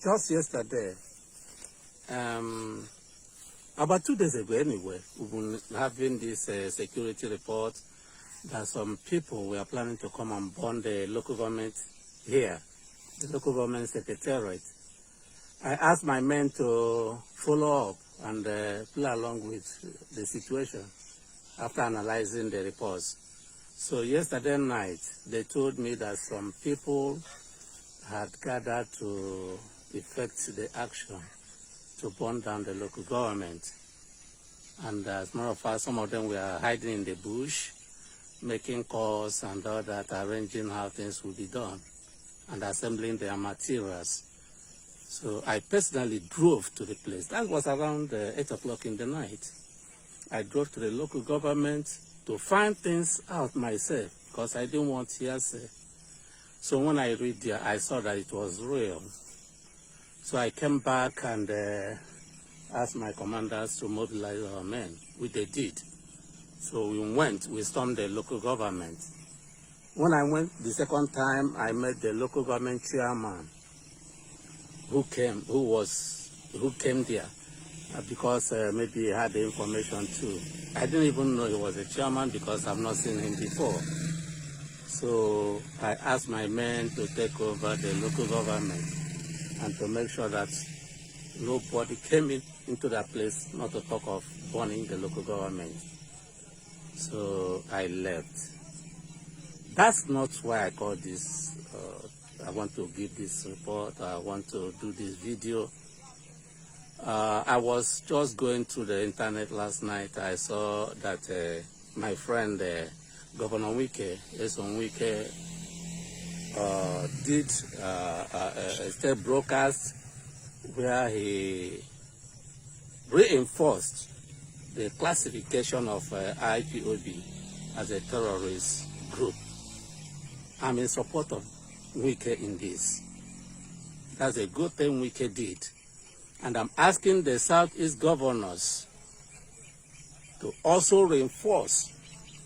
just yesterday, about 2 days ago anyway, we've been having this security report that some people were planning to come and burn the local government here, the local government secretariat. I asked my men to follow up and play along with the situation after analyzing the reports. So yesterday night, they told me that some people had gathered to effect the action to burn down the local government. And as a matter of fact, some of them were hiding in the bush, making calls and all that, arranging how things will be done and assembling their materials. So I personally drove to the place. That was around 8 o'clock in the night. I drove to the local government to find things out myself because I didn't want hearsay. So when I read there, I saw that it was real. So I came back and asked my commanders to mobilize our men, which they did. So we stormed the local government. When I went the second time, I met the local government chairman who came there because maybe he had the information too. I didn't even know he was a chairman because I've not seen him before. So I asked my men to take over the local government and to make sure that nobody came into that place, not to talk of burning the local government. So I left. That's not why I called this. I want to give this report. I want to do this video. I was just going through the internet last night. I saw that my friend, Governor Wike, Wike, did a state broadcast where he reinforced the classification of IPOB as a terrorist group. I'm in support of Wike in this. That's a good thing Wike did. And I'm asking the Southeast governors to also reinforce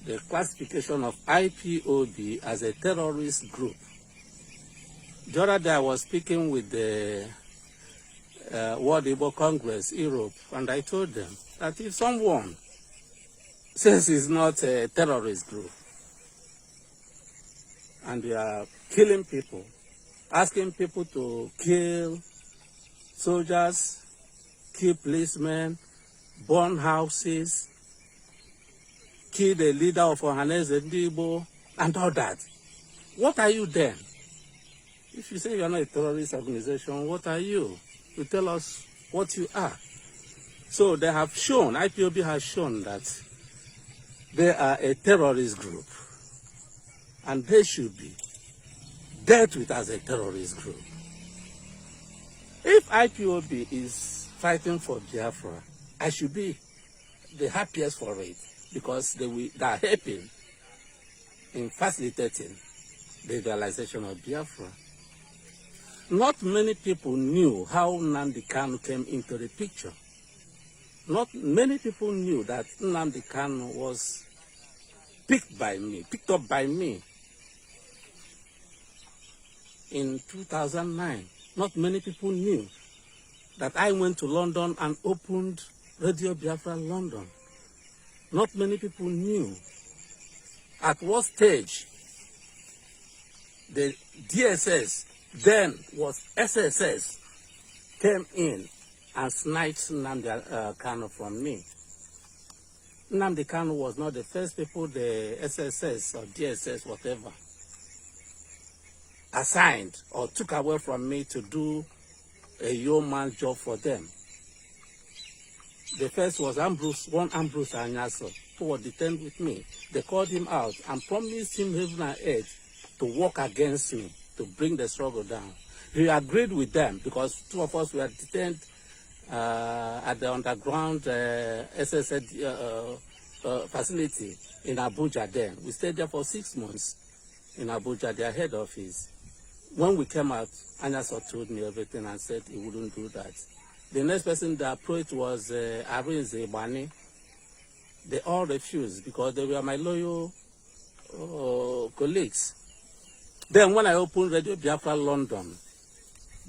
the classification of IPOB as a terrorist group. The other day I was speaking with the World Igbo Congress, Europe, and I told them that if someone says it's not a terrorist group, and they are killing people, asking people to kill soldiers, kill policemen, burn houses, kill the leader of Ndigbo, and all that. What are you then? If you say you are not a terrorist organization, what are you? You tell us what you are. So they have shown, IPOB has shown that they are a terrorist group. And they should be dealt with as a terrorist group. If IPOB is fighting for Biafra, I should be the happiest for it because they are helping in facilitating the realization of Biafra. Not many people knew how Nnamdi Kanu came into the picture. Not many people knew that Nnamdi Kanu was picked up by me in 2009. Not many people knew that I went to London and opened Radio Biafra London. Not many people knew at what stage the DSS, then was SSS, came in and snatched Nnamdi Kanu from me. Nnamdi Kanu was not the first people the SSS or DSS, whatever, assigned or took away from me to do a yeoman job for them. The first was Ambrose Anyaso, who was detained with me. They called him out and promised him heaven and earth to work against me, to bring the struggle down. He agreed with them because two of us were detained at the underground SSS facility in Abuja then. We stayed there for 6 months in Abuja, their head office. When we came out, Anyaso told me everything and said he wouldn't do that. The next person that approached was Arinze Bani. They all refused because they were my loyal colleagues. Then when I opened Radio Biafra London,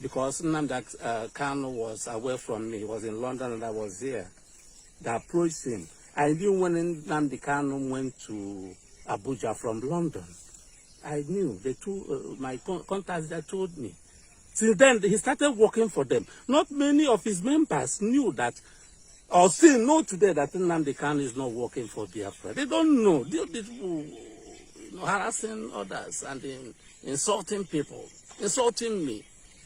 because Nnamdi Kanu was away from me. He was in London and I was here. They approached him. I knew when Nnamdi Kanu went to Abuja from London. I knew. They told, my contacts that told me. Since then, he started working for them. Not many of his members knew that, or still know today that Nnamdi Kanu is not working for Biafra. They don't know. They harassing others and insulting people, insulting me.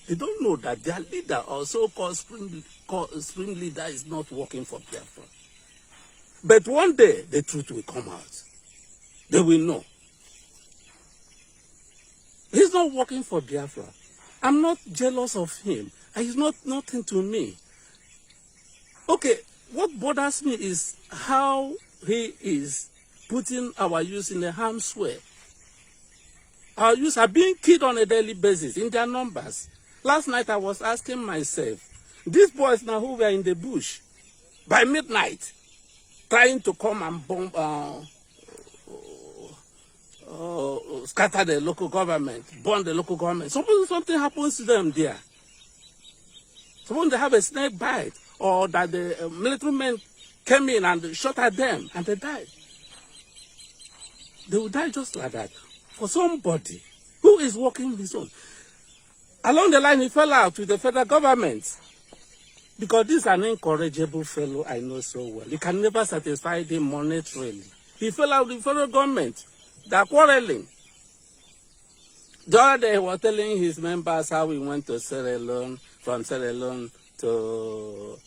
They don't know that their leader or so-called spring leader is not working for Biafra. But one day, the truth will come out. They will know. He's not working for Biafra. I'm not jealous of him. He's not nothing to me. Okay, what bothers me is how he is putting our youth in a harm's way. Our youth are being killed on a daily basis in their numbers. Last night I was asking myself, these boys now who were in the bush by midnight, trying to come and bomb, scatter the local government, burn the local government. Suppose something happens to them there. Suppose they have a snake bite, or that the military men came in and shot at them and they died. They will die just like that. For somebody who is working his own. Along the line, he fell out with the federal government. Because this is an incorrigible fellow I know so well. You can never satisfy him monetarily. He fell out with the federal government. They are quarreling. The other day, he was telling his members how he went to Sierra Leone, from Sierra Leone to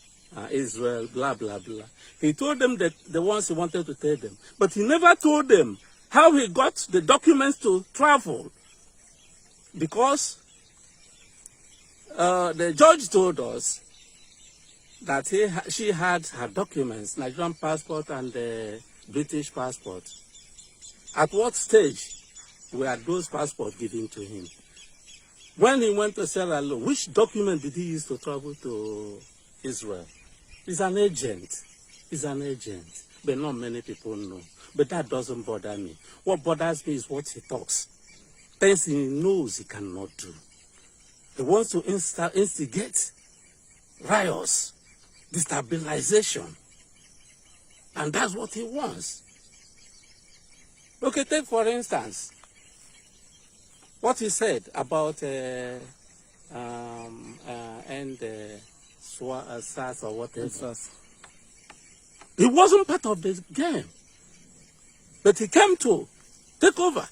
Israel, blah, blah, blah. He told them that the ones he wanted to tell them. But he never told them how he got the documents to travel. Because the judge told us that she had her documents, Nigerian passport and the British passport. At what stage were those passports given to him? When he went to Sierra Leone, which document did he use to travel to Israel? He's an agent. He's an agent. But not many people know. But that doesn't bother me. What bothers me is what he talks. Things he knows he cannot do. He wants to instigate riots, destabilization. And that's what he wants. Okay, take for instance, what he said about SARS or whatever. SARS. He wasn't part of the game. But he came to take over.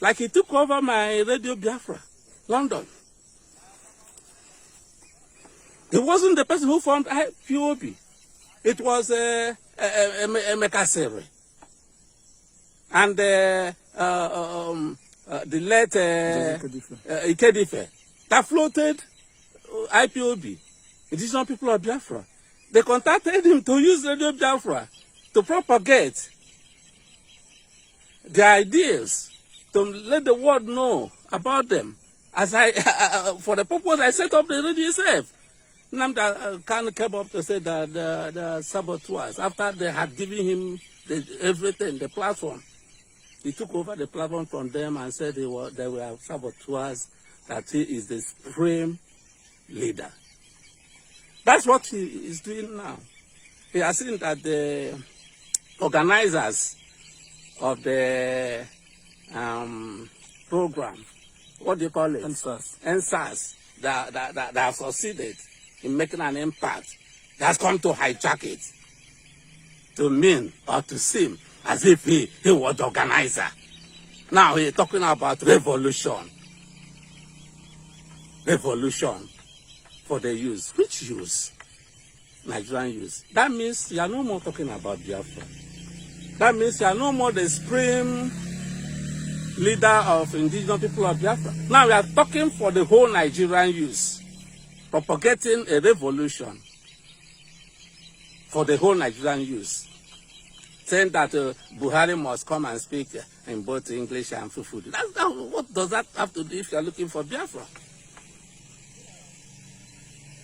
Like he took over my Radio Biafra, London. He wasn't the person who formed IPOB. It was Emeka and the late Ikedife that floated IPOB, Indigenous People of Biafra. They contacted him to use Radio Biafra to propagate their ideas, to let the world know about them. As for the purpose I set up the radio itself. Nnamdi Kanu came up to say that the saboteurs, after they had given him everything, the platform, he took over the platform from them and said they were saboteurs, that he is the supreme leader. That's what he is doing now. He has seen that the organizers of the program, what do you call it? NSAS, that have succeeded in making an impact, has come to hijack it to mean or to seem as if he was the organizer. Now he's talking about revolution. Revolution for the youth. Which youth? Nigerian youth. That means you are no more talking about Biafra. That means you are no more the supreme leader of Indigenous People of Biafra. Now we are talking for the whole Nigerian youth, propagating a revolution for the whole Nigerian youth, saying that Buhari must come and speak in both English and Fufudu. What does that have to do if you are looking for Biafra?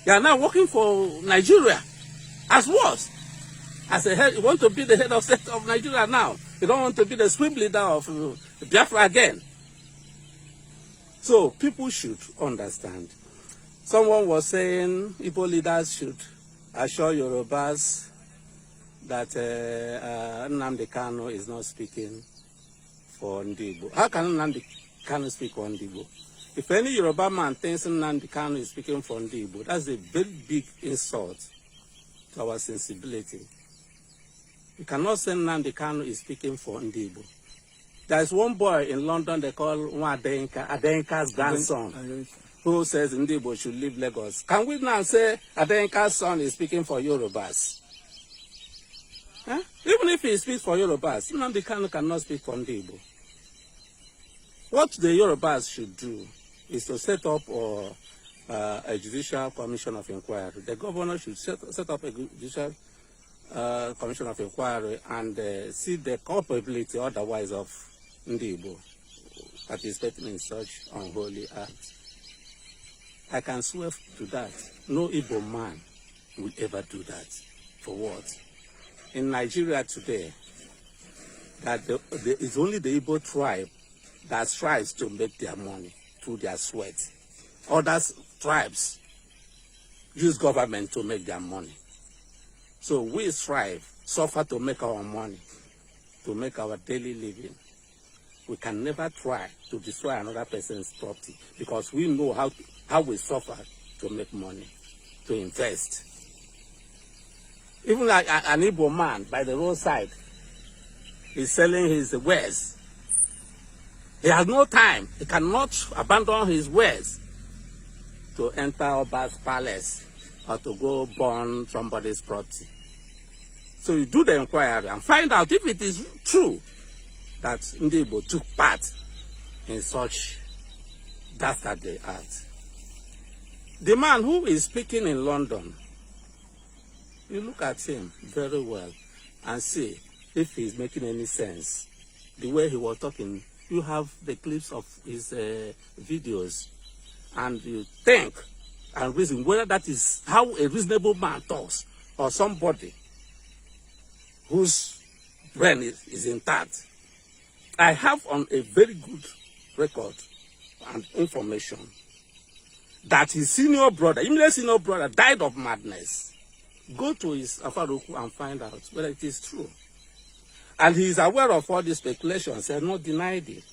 You are now working for Nigeria. As what? As a head, you want to be the head of state of Nigeria now. You don't want to be the supreme leader of Biafra again. So people should understand Someone was saying Igbo leaders should assure Yorubas that Nnamdi Kanu is not speaking for Ndigbo. How can Nnamdi Kanu speak for Ndigbo? If any Yoruba man thinks Nnamdi Kanu is speaking for Ndigbo, that's a very big insult to our sensibility. You cannot say Nnamdi Kanu is speaking for Ndigbo. There's one boy in London they call Adenka's grandson, who says Ndigbo should leave Lagos. Can we now say Adenka's son is speaking for Yorubas? Huh? Even if he speaks for Yorubas, Nnamdi Kanu cannot speak for Ndigbo. What the Yorubas should do is to set up a judicial commission of inquiry. The governor should set up a judicial commission of inquiry and see the culpability otherwise of Ndigbo participating in such unholy acts. I can swear to that. No Igbo man will ever do that. For what? In Nigeria today, that it's only the Igbo tribe that strives to make their money through their sweat. Other tribes use government to make their money. So we strive, suffer to make our money, to make our daily living. We can never try to destroy another person's property because we know how we suffer to make money, to invest. Even like an Igbo man by the roadside is selling his wares. He has no time. He cannot abandon his wares to enter Oba's palace or to go burn somebody's property. So you do the inquiry and find out if it is true that Ndigbo took part in such dastardly act. The man who is speaking in London, you look at him very well and see if he's making any sense. The way he was talking, you have the clips of his videos, and you think and reason whether that is how a reasonable man talks or somebody whose brain is intact. I have on a very good record and information that his senior brother, immediate senior brother, died of madness. Go to his Afaruku and find out whether it is true. And he is aware of all these speculations. He has not denied it.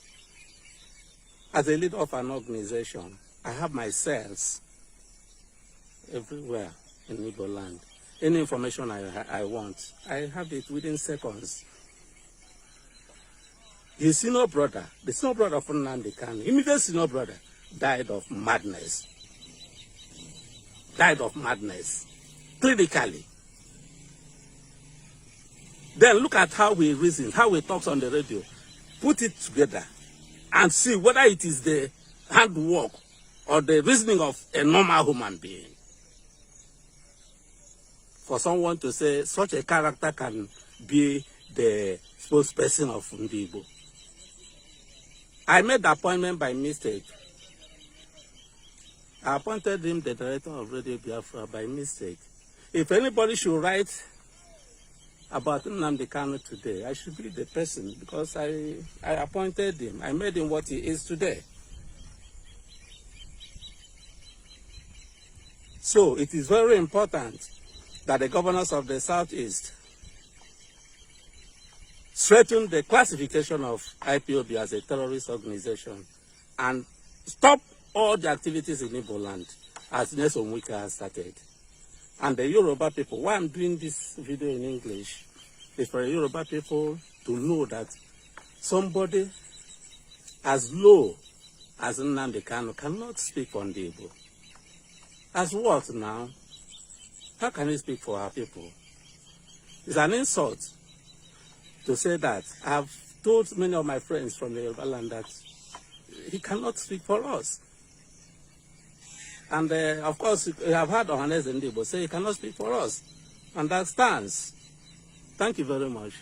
As a leader of an organization, I have my cells everywhere in Igbo land. Any information I want, I have it within seconds. His senior brother, the senior brother of Nnamdi Kanu, immediate senior brother, died of madness. Died of madness. Clinically. Then look at how he reasons, how he talks on the radio. Put it together and see whether it is the handwork or the reasoning of a normal human being. For someone to say such a character can be the spokesperson of Ndigbo. I made the appointment by mistake. I appointed him the director of Radio Biafra by mistake. If anybody should write about Nnamdi Kanu today, I should be the person because I appointed him. I made him what he is today. So it is very important that the governors of the Southeast straighten the classification of IPOB as a terrorist organization and stop all the activities in Igbo land as Nyesom Wike has started. And the Yoruba people, why I'm doing this video in English is for the Yoruba people to know that somebody as low as Nnamdi Kanu cannot speak for Ndigbo. As what now? How can he speak for our people? It's an insult to say that. I've told many of my friends from the Yoruba land that he cannot speak for us. And of course, we have heard Ohanes Ndigbo say he cannot speak for us. And that stands. Thank you very much.